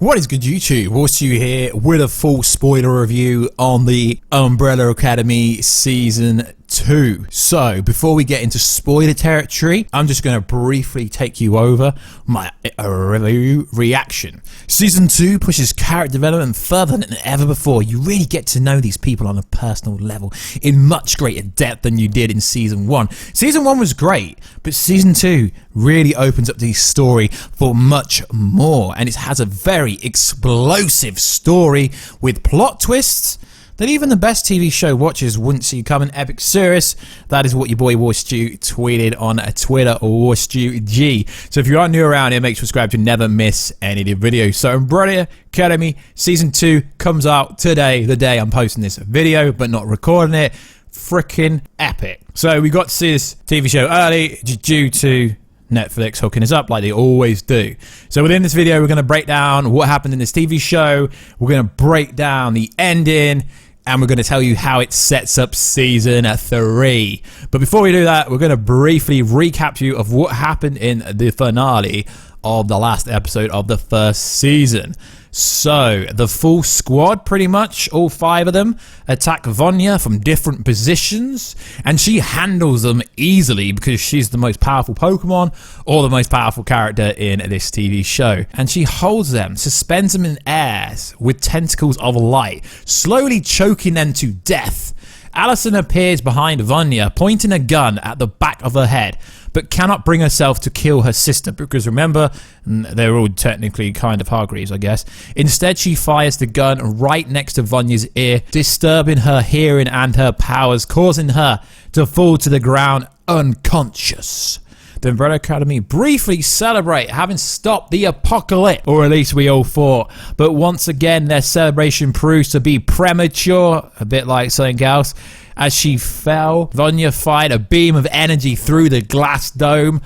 What is good, YouTube? What's you here with a full spoiler review on the Umbrella Academy Season 2. So, before we get into spoiler territory, I'm just going to briefly take you over my review reaction. Season 2 pushes character development further than ever before. You really get to know these people on a personal level in much greater depth than you did in Season 1. Season 1 was great, but Season 2 really opens up the story for much more, and it has a very explosive story with plot twists that even the best TV show watchers wouldn't see coming. Epic serious. That is what your boy WarStew tweeted on Twitter, or WarStewG. So if you are new around here, make sure to subscribe to never miss any of the videos. So Umbrella Academy Season 2 comes out today, the day I'm posting this video, but not recording it. Freaking epic. So we got to see this TV show early due to Netflix hooking us up like they always do. So within this video, we're going to break down what happened in this TV show. We're going to break down the ending, and we're going to tell you how it sets up Season 3. But before we do that, we're going to briefly recap you of what happened in the finale of the last episode of the first season. So, the full squad, pretty much, all 5 of them, attack Vanya from different positions, and she handles them easily because she's the most powerful Pokemon or the most powerful character in this TV show. And she holds them, suspends them in air with tentacles of light, slowly choking them to death. Allison appears behind Vanya, pointing a gun at the back of her head, but cannot bring herself to kill her sister because, remember, they're all technically kind of Hargreaves, I guess. Instead, she fires the gun right next to Vanya's ear, disturbing her hearing and her powers, causing her to fall to the ground unconscious. The Umbrella Academy briefly celebrate having stopped the apocalypse, or at least we all thought. But once again, their celebration proves to be premature, a bit like something else. As she fell, Vanya fired a beam of energy through the glass dome,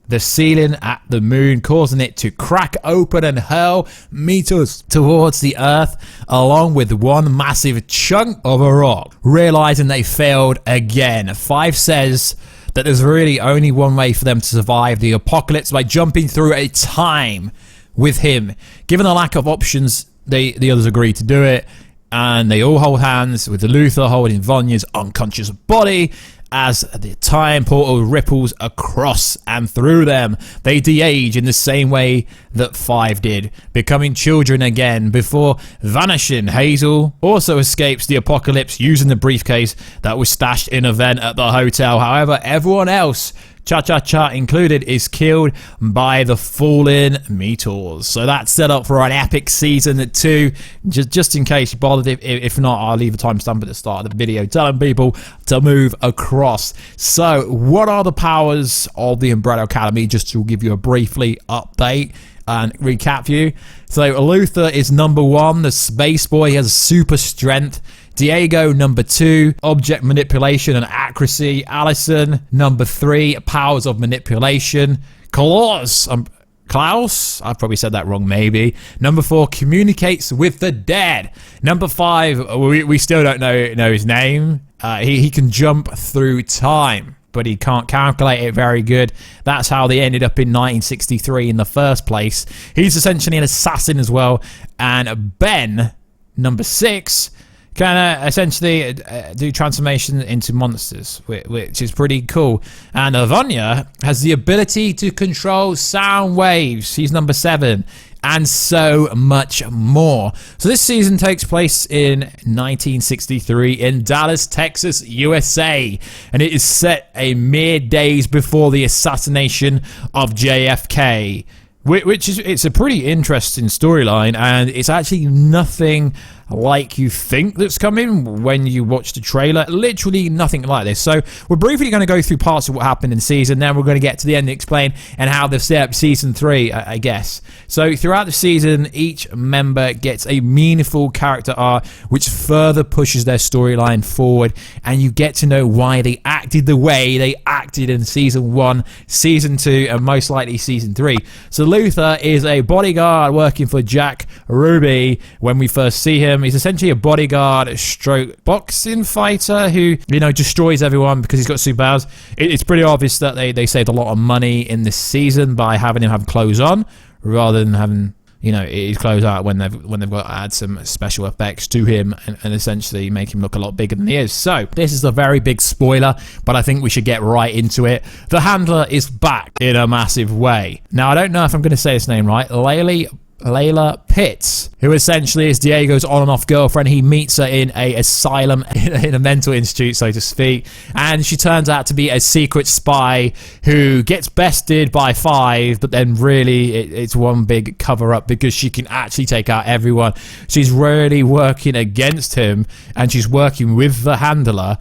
the ceiling at the moon, causing it to crack open and hurl meters towards the earth, along with one massive chunk of a rock. Realizing they failed again, 5 says that there's really only one way for them to survive the apocalypse, by jumping through a time with him. Given the lack of options, the others agree to do it, and they all hold hands, with Luther holding Vanya's unconscious body as the time portal ripples across and through them. They de-age in the same way that 5 did, becoming children again before vanishing. Hazel also escapes the apocalypse using the briefcase that was stashed in a vent at the hotel. However, everyone else, Cha-Cha-Cha included, is killed by the fallen meteors. So that's set up for an epic Season 2. Just in case you bothered, if not, I'll leave a timestamp at the start of the video telling people to move across. So what are the powers of the Umbrella Academy, just to give you a briefly update and recap you. So Luther is number 1, the space boy. He has super strength. Diego, number 2, object manipulation and accuracy. Allison, number 3, powers of manipulation. Klaus, I probably said that wrong, maybe. Number 4, communicates with the dead. Number 5, we still don't know his name. He can jump through time, but he can't calculate it very good. That's how they ended up in 1963 in the first place. He's essentially an assassin as well. And Ben, number 6, can essentially do transformation into monsters, which is pretty cool. And Vanya has the ability to control sound waves. She's number 7. And so much more. So this season takes place in 1963 in Dallas, Texas, USA. And it is set a mere days before the assassination of JFK. It's a pretty interesting storyline, and it's actually nothing like you think that's coming when you watch the trailer. Literally nothing like this. So we're briefly going to go through parts of what happened in season, then we're going to get to the end and explain and how they've set up Season 3, I guess. So throughout the season, each member gets a meaningful character arc which further pushes their storyline forward, and you get to know why they acted the way they acted in Season 1, Season 2, and most likely Season 3. So Luther is a bodyguard working for Jack Ruby when we first see him. He's essentially a bodyguard stroke boxing fighter who, destroys everyone because he's got superpowers. It's pretty obvious that they saved a lot of money in this season by having him have clothes on rather than having, you know, his clothes out when they've got to add some special effects to him and essentially make him look a lot bigger than he is. So this is a very big spoiler, but I think we should get right into it. The Handler is back in a massive way. Now, I don't know if I'm going to say his name right. Layla Pitts, who essentially is Diego's on and off girlfriend. He meets her in a asylum, in a mental institute, so to speak, and she turns out to be a secret spy who gets bested by 5, but then really it's one big cover up because she can actually take out everyone. She's really working against him, and she's working with the Handler,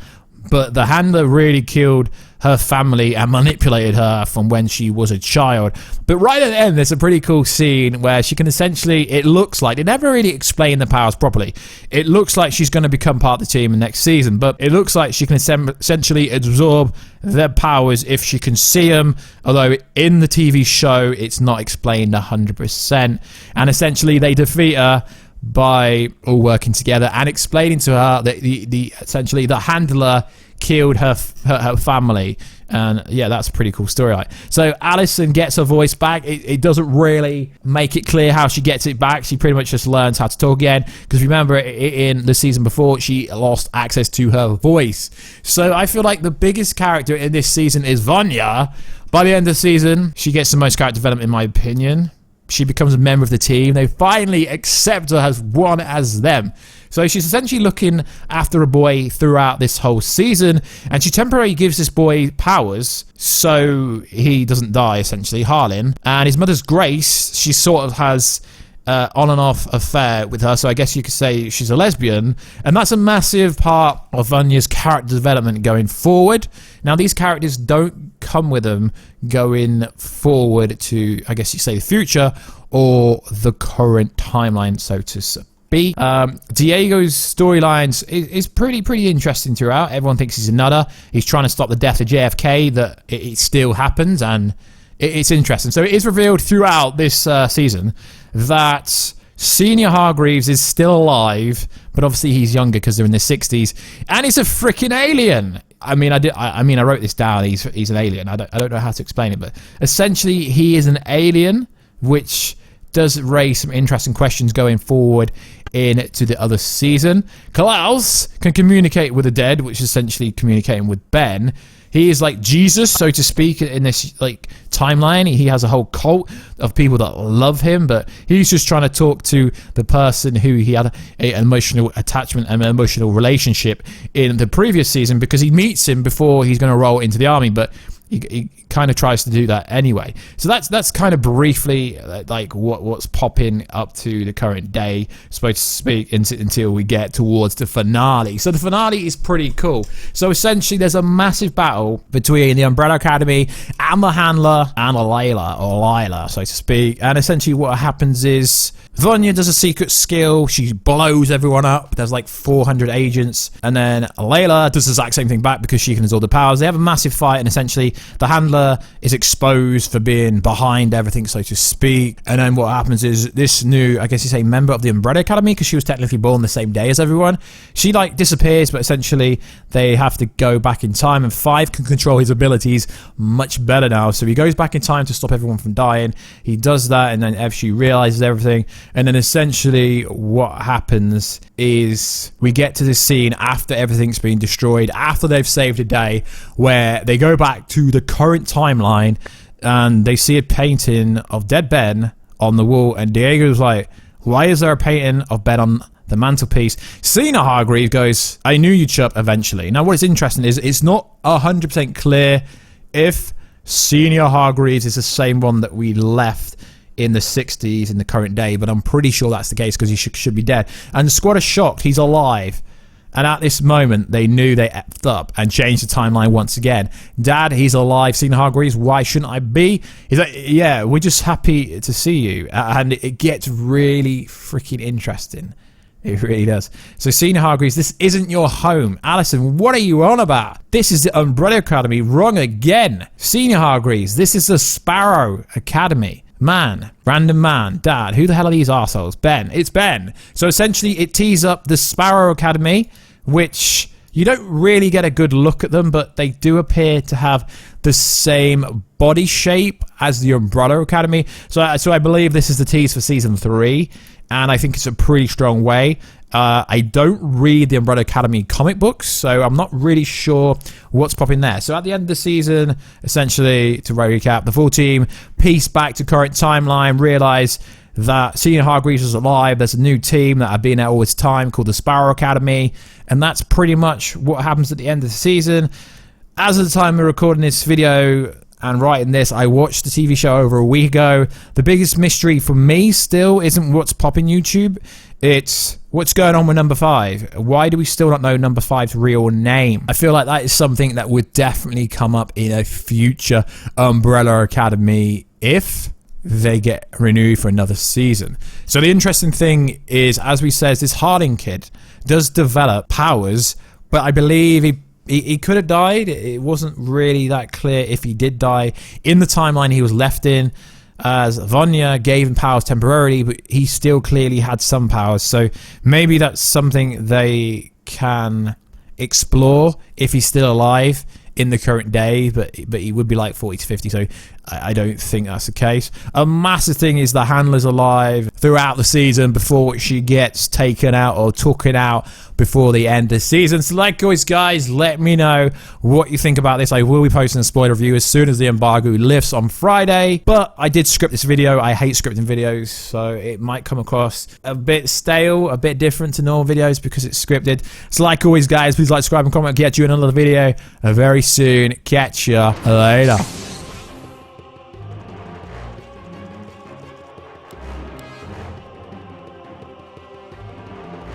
but the Handler really killed her family and manipulated her from when she was a child. But right at the end, there's a pretty cool scene where she can essentially, it looks like, they never really explain the powers properly. It looks like she's going to become part of the team in next season, but it looks like she can essentially absorb their powers if she can see them, although in the TV show, it's not explained 100%. And essentially, they defeat her by all working together and explaining to her that essentially the Handler killed her family. And yeah, that's a pretty cool story. So Allison gets her voice back. It doesn't really make it clear how she gets it back. She pretty much just learns how to talk again, because remember, in the season before, she lost access to her voice. So I feel like the biggest character in this season is Vanya. By the end of the season, she gets the most character development, in my opinion. She becomes a member of the team. They finally accept her as one as them. So she's essentially looking after a boy throughout this whole season, and she temporarily gives this boy powers so he doesn't die, essentially, Harlan. And his mother's Grace, she sort of has on and off affair with her, so I guess you could say she's a lesbian, and that's a massive part of Vanya's character development going forward. Now, these characters don't come with them going forward to, I guess you say, the future or the current timeline, so to speak. Diego's storylines is pretty interesting throughout. Everyone thinks he's a nutter. He's trying to stop the death of JFK, that it still happens, and it's interesting. So it is revealed throughout this season that Senior Hargreaves is still alive, but obviously he's younger because they're in their 60s, and he's a freaking alien. I mean, I wrote this down. He's an alien. I don't know how to explain it, but essentially he is an alien, which does raise some interesting questions going forward into the other season. Klaus can communicate with the dead, which is essentially communicating with Ben. He is like Jesus, so to speak, in this like timeline. He has a whole cult of people that love him, but he's just trying to talk to the person who he had an emotional attachment and an emotional relationship in the previous season, because he meets him before he's going to roll into the army, but he kind of tries to do that anyway. So that's kind of briefly like what's popping up to the current day, supposed to speak, until we get towards the finale. So the finale is pretty cool. So essentially, there's a massive battle between the Umbrella Academy and the Handler and Layla, so to speak. And essentially, what happens is Vanya does a secret skill. She blows everyone up. There's like 400 agents. And then Layla does the exact same thing back because she can absorb the powers. They have a massive fight, and essentially the Handler is exposed for being behind everything, so to speak. And then what happens is this new, I guess you say, member of the Umbrella Academy, because she was technically born the same day as everyone, she like disappears, but essentially they have to go back in time, and 5 can control his abilities much better now. So he goes back in time to stop everyone from dying. He does that, and then she realizes everything. And then essentially what happens is we get to this scene after everything's been destroyed, after they've saved a day, where they go back to the current timeline and they see a painting of dead Ben on the wall, and Diego's like, why is there a painting of Ben on the mantelpiece? Senior Hargreaves goes, I knew you'd show up eventually. Now what is interesting is it's not 100% clear if Senior Hargreaves is the same one that we left in the 60s in the current day, but I'm pretty sure that's the case because he should be dead. And the squad are shocked he's alive, and at this moment they knew they effed up and changed the timeline once again. Dad, he's alive. Senior Hargreaves, why shouldn't I be? He's like, yeah, we're just happy to see you. And it gets really freaking interesting. It really does. So Senior Hargreaves, this isn't your home. Allison, what are you on about? This is the Umbrella Academy. Wrong again. Senior Hargreaves, this is the Sparrow Academy. Man, random man, Dad, who the hell are these arseholes? Ben, it's Ben. So essentially it tees up the Sparrow Academy, which You don't really get a good look at them, but they do appear to have the same body shape as the Umbrella Academy. So I believe this is the tease for Season 3, and I think it's a pretty strong way. I don't read the Umbrella Academy comic books, so I'm not really sure what's popping there. So at the end of the season, essentially, to recap, the full team piece back to current timeline, realize that Senior Hargreaves is alive. There's a new team that have been there all this time called the Sparrow Academy, and that's pretty much what happens at the end of the season. As of the time we're recording this video and writing this, I watched the TV show over a week ago. The biggest mystery for me still isn't what's popping YouTube. It's what's going on with number 5. Why do we still not know number 5's real name? I feel like that is something that would definitely come up in a future Umbrella Academy if they get renewed for another season. So the interesting thing is, as we said, this Harding kid does develop powers, but I believe he could have died. It wasn't really that clear if he did die. In the timeline he was left in, as Vanya gave him powers temporarily, but he still clearly had some powers. So maybe that's something they can explore if he's still alive in the current day, but he would be like 40 to 50, so I don't think that's the case. A massive thing is the Handler's alive throughout the season before she gets taken out or taken out before the end of the season. So like always, guys, let me know what you think about this. I will be posting a spoiler review as soon as the embargo lifts on Friday, but I did script this video. I hate scripting videos, so it might come across a bit stale, a bit different to normal videos because it's scripted. So like always, guys, please like, subscribe, and comment. Get you another video very soon. Catch ya later.